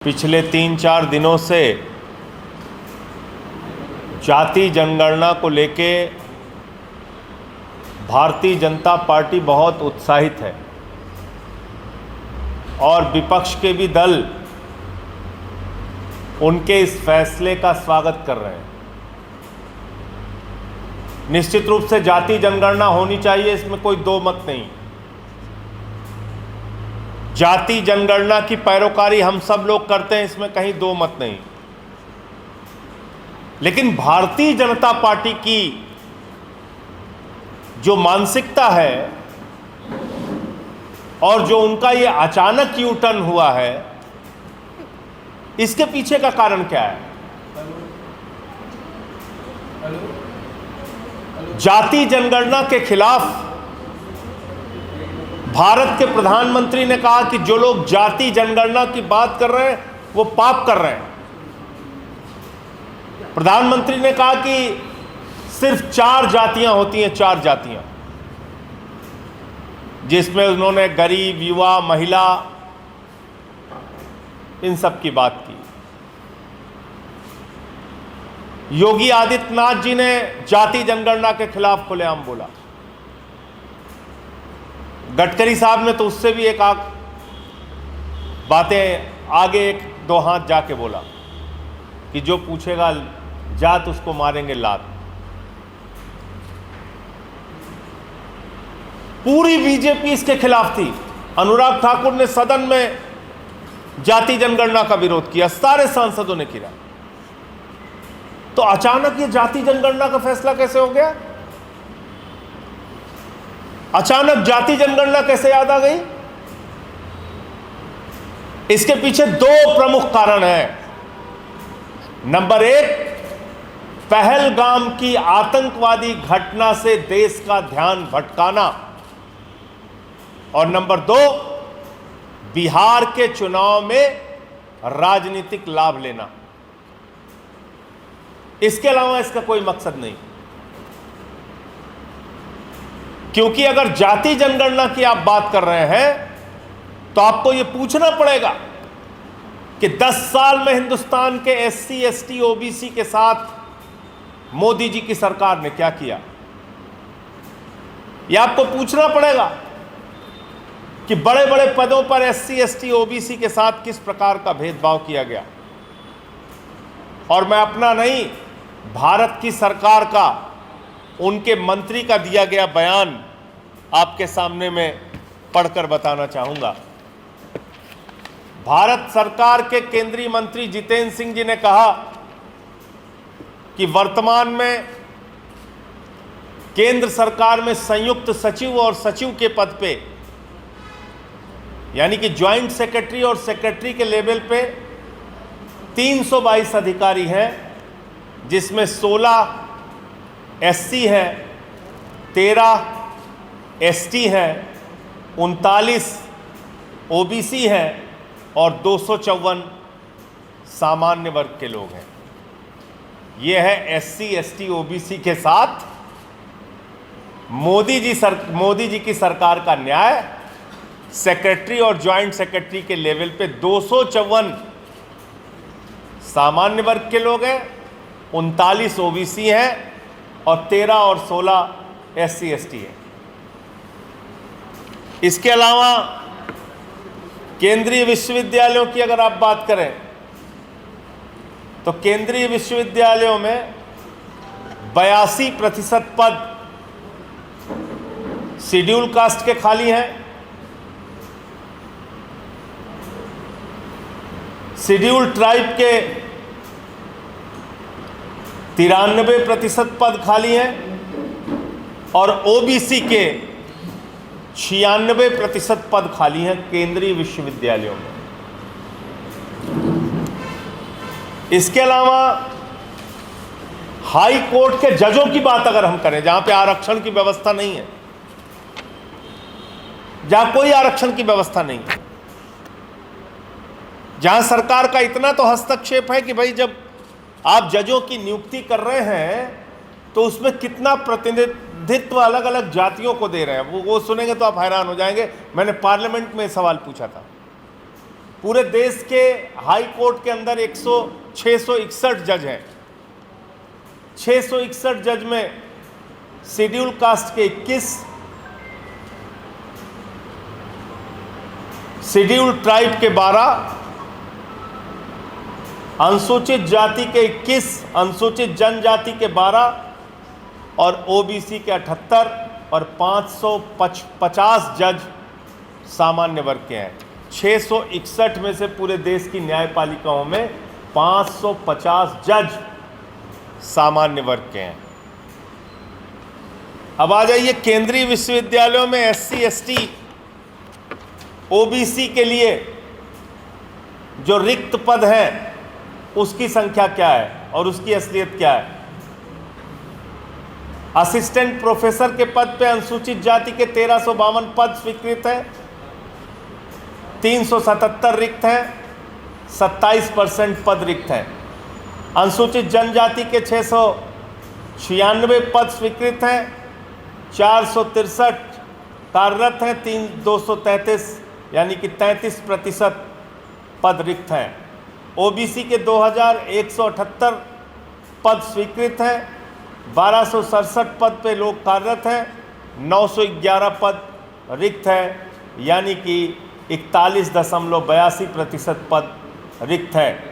पिछले 3-4 दिनों से जाति जनगणना को लेके भारतीय जनता पार्टी बहुत उत्साहित है और विपक्ष के भी दल उनके इस फैसले का स्वागत कर रहे हैं। निश्चित रूप से जाति जनगणना होनी चाहिए, इसमें कोई दो मत नहीं। जाति जनगणना की पैरोकारी हम सब लोग करते हैं, इसमें कहीं दो मत नहीं। लेकिन भारतीय जनता पार्टी की जो मानसिकता है और जो उनका ये अचानक यू टर्न हुआ है, इसके पीछे का कारण क्या है? जाति जनगणना के खिलाफ भारत के प्रधानमंत्री ने कहा कि जो लोग जाति जनगणना की बात कर रहे हैं वो पाप कर रहे हैं। प्रधानमंत्री ने कहा कि सिर्फ 4 जातियां होती हैं, 4 जातियां, जिसमें उन्होंने गरीब, युवा, महिला, इन सब की बात की। योगी आदित्यनाथ जी ने जाति जनगणना के खिलाफ खुलेआम बोला। गडकरी साहब ने तो उससे भी एक बातें आगे 1-2 हाथ जाके बोला कि जो पूछेगा जात उसको मारेंगे लात। पूरी बीजेपी इसके खिलाफ थी। अनुराग ठाकुर ने सदन में जाति जनगणना का विरोध किया, सारे सांसदों ने किया। तो अचानक ये जाति जनगणना का फैसला कैसे हो गया? अचानक जाति जनगणना कैसे याद आ गई? इसके पीछे 2 प्रमुख कारण हैं। नंबर 1, पहलगाम की आतंकवादी घटना से देश का ध्यान भटकाना, और नंबर 2, बिहार के चुनाव में राजनीतिक लाभ लेना। इसके अलावा इसका कोई मकसद नहीं। क्योंकि अगर जाति जनगणना की आप बात कर रहे हैं तो आपको यह पूछना पड़ेगा कि 10 साल में हिंदुस्तान के SC, ST, OBC के साथ मोदी जी की सरकार ने क्या किया। यह आपको पूछना पड़ेगा कि बड़े बड़े पदों पर SC, ST, OBC के साथ किस प्रकार का भेदभाव किया गया। और मैं अपना नहीं, भारत की सरकार का, उनके मंत्री का दिया गया बयान आपके सामने में पढ़कर बताना चाहूंगा। भारत सरकार के केंद्रीय मंत्री जितेंद्र सिंह जी ने कहा कि वर्तमान में केंद्र सरकार में संयुक्त सचिव और सचिव के पद पे, यानी कि ज्वाइंट सेक्रेटरी और सेक्रेटरी के लेवल पे 322 अधिकारी हैं, जिसमें 16 SC है, 13 ST है, 39 OBC है और 254 सामान्य वर्ग के लोग हैं। यह है SC, ST, OBC के साथ मोदी जी की सरकार का न्याय। सेक्रेटरी और ज्वाइंट सेक्रेटरी के लेवल पे 254 सामान्य वर्ग के लोग हैं, 39 OBC हैं और 13 और 16 SC, ST है। इसके अलावा केंद्रीय विश्वविद्यालयों की अगर आप बात करें तो केंद्रीय विश्वविद्यालयों में 82% पद शेड्यूल कास्ट के खाली हैं, शेड्यूल ट्राइब के 93% पद खाली हैं और OBC के 96% पद खाली हैं केंद्रीय विश्वविद्यालयों में। इसके अलावा हाई कोर्ट के जजों की बात अगर हम करें, जहां पे आरक्षण की व्यवस्था नहीं है, जहां कोई आरक्षण की व्यवस्था नहीं है, जहां सरकार का इतना तो हस्तक्षेप है कि भाई जब आप जजों की नियुक्ति कर रहे हैं तो उसमें कितना प्रतिनिधित्व अलग अलग जातियों को दे रहे हैं, वो सुनेंगे तो आप हैरान हो जाएंगे। मैंने पार्लियामेंट में सवाल पूछा था पूरे देश के हाई कोर्ट के अंदर 661 जज हैं। 661 जज में शेड्यूल कास्ट के 21, शेड्यूल ट्राइब के 12, अनुसूचित जाति के 21, अनुसूचित जनजाति के 12 और ओबीसी के 78 और 550 जज सामान्य वर्ग के हैं। 661 में से पूरे देश की न्यायपालिकाओं में 550 जज सामान्य वर्ग के हैं। अब आ जाइए केंद्रीय विश्वविद्यालयों में एससी, एसटी, ओबीसी के लिए जो रिक्त पद हैं उसकी संख्या क्या है और उसकी असलियत क्या है। असिस्टेंट प्रोफेसर के पद पे अनुसूचित जाति के 1352 पद स्वीकृत हैं, 377 रिक्त हैं, 27% पद रिक्त हैं। अनुसूचित जनजाति के 696 पद स्वीकृत हैं, 463 कार्यरत हैं, 233 यानी कि 33% पद रिक्त हैं। ओबीसी के 2178 पद स्वीकृत हैं, 1267 पद पे लोग कार्यरत हैं, 911 पद रिक्त हैं यानी कि 41.82% पद रिक्त हैं।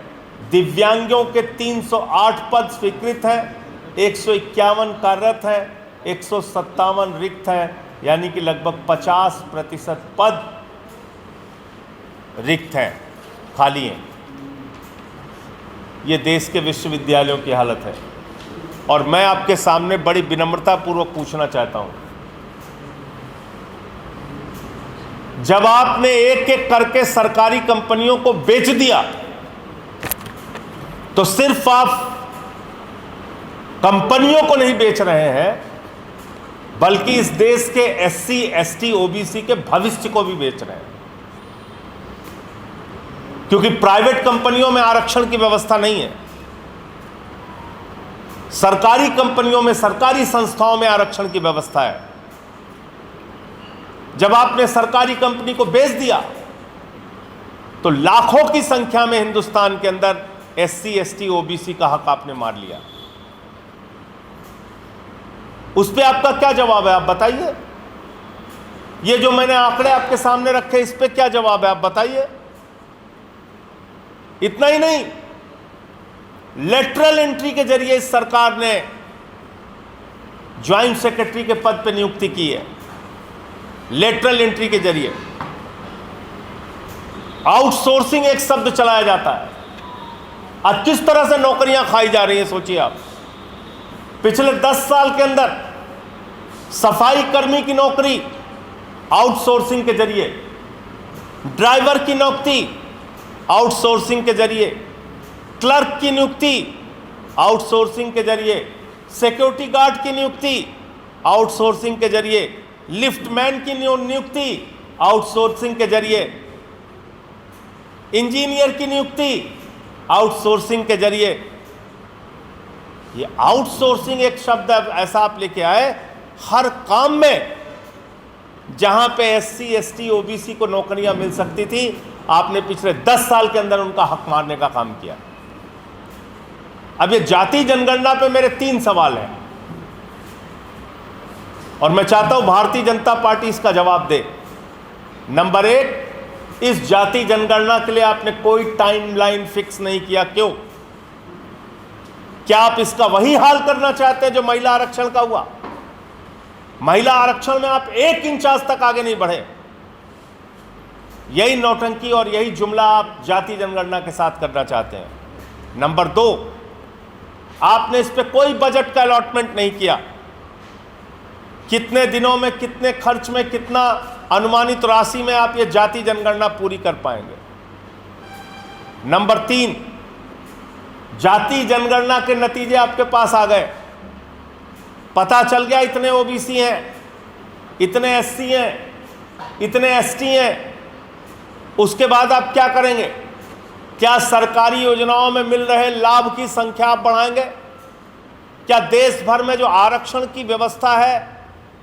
दिव्यांगों के 308 पद स्वीकृत हैं, 151 कार्यरत हैं, 157 रिक्त हैं यानी कि लगभग 50% पद रिक्त हैं, खाली हैं। ये देश के विश्वविद्यालयों की हालत है और मैं आपके सामने बड़ी विनम्रतापूर्वक पूछना चाहता हूं, जब आपने एक एक करके सरकारी कंपनियों को बेच दिया तो सिर्फ आप कंपनियों को नहीं बेच रहे हैं बल्कि इस देश के एससी, एसटी, ओबीसी के भविष्य को भी बेच रहे हैं, क्योंकि प्राइवेट कंपनियों में आरक्षण की व्यवस्था नहीं है। सरकारी कंपनियों में, सरकारी संस्थाओं में आरक्षण की व्यवस्था है। जब आपने सरकारी कंपनी को बेच दिया तो लाखों की संख्या में हिंदुस्तान के अंदर एससी, एसटी, ओबीसी का हक आपने मार लिया। उस पर आपका क्या जवाब है, आप बताइए। ये जो मैंने आंकड़े आपके सामने रखे, इस पे क्या जवाब है, आप बताइए। इतना ही नहीं, लेटरल एंट्री के जरिए इस सरकार ने ज्वाइंट सेक्रेटरी के पद पर नियुक्ति की है। लेटरल एंट्री के जरिए आउटसोर्सिंग एक शब्द चलाया जाता है। आज किस तरह से नौकरियां खाई जा रही हैं, सोचिए आप। पिछले 10 साल के अंदर सफाई कर्मी की नौकरी आउटसोर्सिंग के जरिए, ड्राइवर की नियुक्ति आउटसोर्सिंग के जरिए, क्लर्क की नियुक्ति आउटसोर्सिंग के जरिए, सिक्योरिटी गार्ड की नियुक्ति आउटसोर्सिंग के जरिए, लिफ्टमैन की नियुक्ति आउटसोर्सिंग के जरिए, इंजीनियर की नियुक्ति आउटसोर्सिंग के जरिए। ये आउटसोर्सिंग एक शब्द ऐसा आप लेके आए, हर काम में जहां पे एससी, एसटी, ओबीसी को नौकरियां मिल सकती थी, आपने पिछले 10 साल के अंदर उनका हक मारने का काम किया। अब ये जाति जनगणना पे मेरे 3 सवाल हैं और मैं चाहता हूं भारतीय जनता पार्टी इसका जवाब दे। नंबर 1, इस जाति जनगणना के लिए आपने कोई टाइमलाइन फिक्स नहीं किया, क्यों? क्या आप इसका वही हाल करना चाहते हैं जो महिला आरक्षण का हुआ? महिला आरक्षण में आप 1 इंच आज तक आगे नहीं बढ़े। यही नौटंकी और यही जुमला आप जाति जनगणना के साथ करना चाहते हैं। नंबर 2, आपने इस पे कोई बजट का अलॉटमेंट नहीं किया। कितने दिनों में, कितने खर्च में, कितना अनुमानित राशि में आप ये जाति जनगणना पूरी कर पाएंगे? नंबर 3, जाति जनगणना के नतीजे आपके पास आ गए, पता चल गया इतने ओबीसी हैं, इतने एससी हैं, इतने एसटी हैं। उसके बाद आप क्या करेंगे? क्या सरकारी योजनाओं में मिल रहे लाभ की संख्या आप बढ़ाएंगे? क्या देश भर में जो आरक्षण की व्यवस्था है,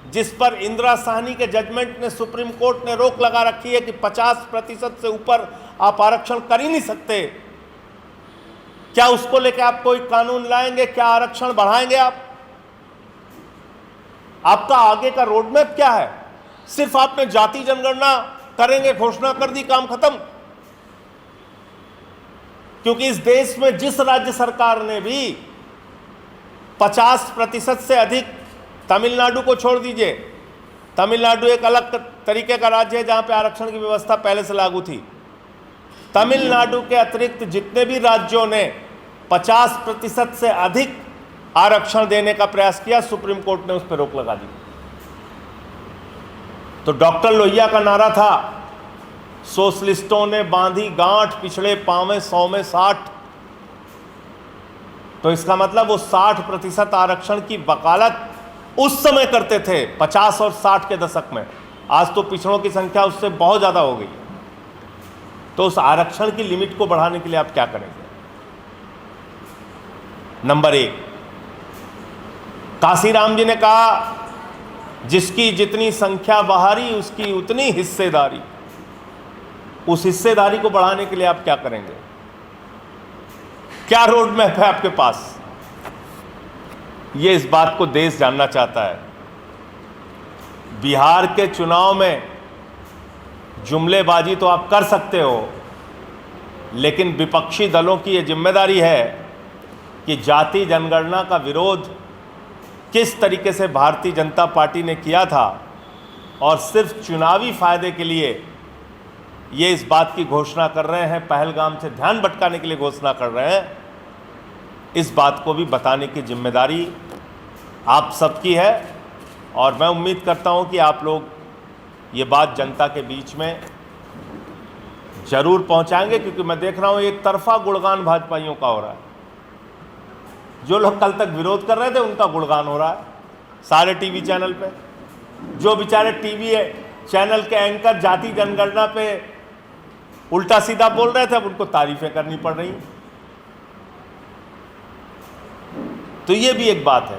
जिस पर इंदिरा साहनी के जजमेंट ने, सुप्रीम कोर्ट ने रोक लगा रखी है कि 50% से ऊपर आप आरक्षण कर ही नहीं सकते, क्या उसको लेकर आप कोई कानून लाएंगे? क्या आरक्षण बढ़ाएंगे आप? आपका आगे का रोड मैप क्या है? सिर्फ आपने जाति जनगणना करेंगे घोषणा कर दी, काम खत्म। क्योंकि इस देश में जिस राज्य सरकार ने भी 50% से अधिक, तमिलनाडु को छोड़ दीजिए, तमिलनाडु एक अलग तरीके का राज्य है जहां पे आरक्षण की व्यवस्था पहले से लागू थी। तमिलनाडु के अतिरिक्त जितने भी राज्यों ने 50% से अधिक आरक्षण देने का प्रयास किया, सुप्रीम कोर्ट ने उस पर रोक लगा दी। तो डॉक्टर लोहिया का नारा था, सोशलिस्टों ने बांधी गांठ, पिछड़े पांवे 100 में 60। तो इसका मतलब वो 60% आरक्षण की वकालत उस समय करते थे, 50 और 60 के दशक में। आज तो पिछड़ों की संख्या उससे बहुत ज़्यादा हो गई। तो उस आरक्षण की लिमिट को बढ़ाने के लिए आप क्या करेंगे? नंबर 1, काशीराम जी ने कहा, जिसकी जितनी संख्या बाहरी उसकी उतनी हिस्सेदारी। उस हिस्सेदारी को बढ़ाने के लिए आप क्या करेंगे? क्या रोड मैप है आपके पास? ये इस बात को देश जानना चाहता है। बिहार के चुनाव में जुमलेबाजी तो आप कर सकते हो, लेकिन विपक्षी दलों की यह जिम्मेदारी है कि जाति जनगणना का विरोध किस तरीके से भारतीय जनता पार्टी ने किया था और सिर्फ चुनावी फायदे के लिए ये इस बात की घोषणा कर रहे हैं, पहलगाम से ध्यान भटकाने के लिए घोषणा कर रहे हैं, इस बात को भी बताने की जिम्मेदारी आप सबकी है। और मैं उम्मीद करता हूं कि आप लोग ये बात जनता के बीच में जरूर पहुंचाएंगे, क्योंकि मैं देख रहा हूं एक तरफा गुणगान भाजपाइयों का हो रहा है। जो लोग कल तक विरोध कर रहे थे उनका गुणगान हो रहा है सारे टीवी चैनल पे। जो बेचारे टीवी चैनल के एंकर जाति जनगणना पे उल्टा सीधा बोल रहे थे, अब उनको तारीफें करनी पड़ रही। तो ये भी एक बात है।